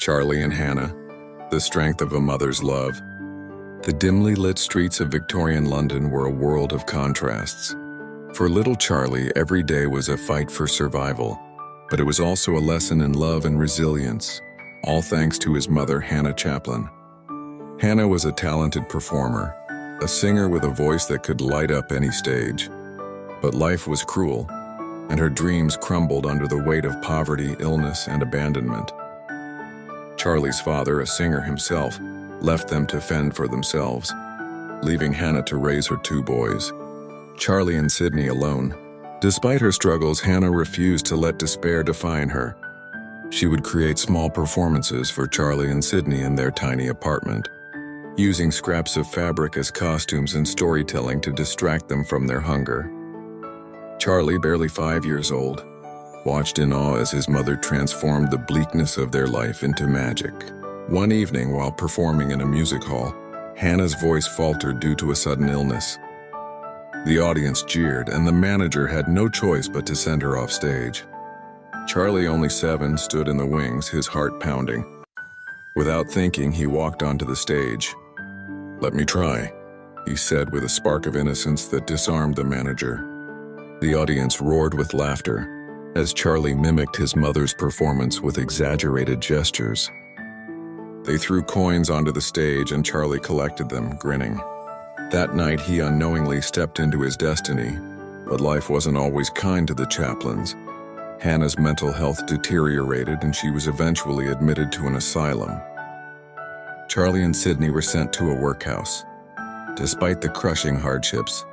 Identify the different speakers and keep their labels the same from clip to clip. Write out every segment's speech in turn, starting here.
Speaker 1: Charlie and Hannah, the strength of a mother's love. The dimly lit streets of Victorian London were a world of contrasts. For little Charlie, every day was a fight for survival, but it was also a lesson in love and resilience, all thanks to his mother, Hannah Chaplin. Hannah was a talented performer, a singer with a voice that could light up any stage. But life was cruel, and her dreams crumbled under the weight of poverty, illness, and abandonment. Charlie's father, a singer himself, left them to fend for themselves, leaving Hannah to raise her two boys, Charlie and Sydney, alone. Despite her struggles, Hannah refused to let despair define her. She would create small performances for Charlie and Sydney in their tiny apartment, using scraps of fabric as costumes and storytelling to distract them from their hunger. Charlie, barely 5 years old, watched in awe as his mother transformed the bleakness of their life into magic. One evening, while performing in a music hall, Hannah's voice faltered due to a sudden illness. The audience jeered, and the manager had no choice but to send her off stage. Charlie, only 7, stood in the wings, his heart pounding. Without thinking, he walked onto the stage. "Let me try," he said with a spark of innocence that disarmed the manager. The audience roared with laughter as Charlie mimicked his mother's performance with exaggerated gestures. They threw coins onto the stage and Charlie collected them, grinning. That night, he unknowingly stepped into his destiny, but life wasn't always kind to the Chaplins. Hannah's mental health deteriorated and she was eventually admitted to an asylum. Charlie and Sydney were sent to a workhouse. Despite the crushing hardships,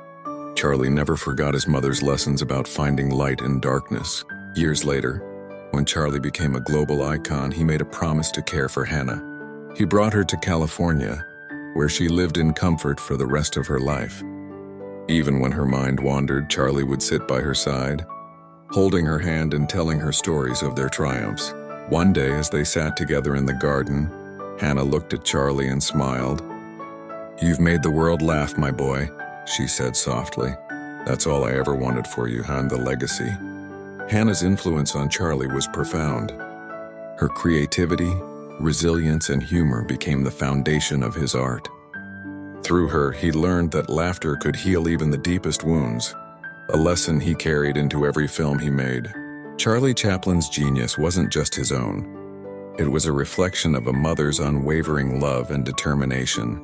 Speaker 1: Charlie never forgot his mother's lessons about finding light in darkness. Years later, when Charlie became a global icon, he made a promise to care for Hannah. He brought her to California, where she lived in comfort for the rest of her life. Even when her mind wandered, Charlie would sit by her side, holding her hand and telling her stories of their triumphs. One day, as they sat together in the garden, Hannah looked at Charlie and smiled. "You've made the world laugh, my boy," she said softly. "That's all I ever wanted for you, the legacy." Hannah's influence on Charlie was profound. Her creativity, resilience, and humor became the foundation of his art. Through her, he learned that laughter could heal even the deepest wounds, a lesson he carried into every film he made. Charlie Chaplin's genius wasn't just his own. It was a reflection of a mother's unwavering love and determination.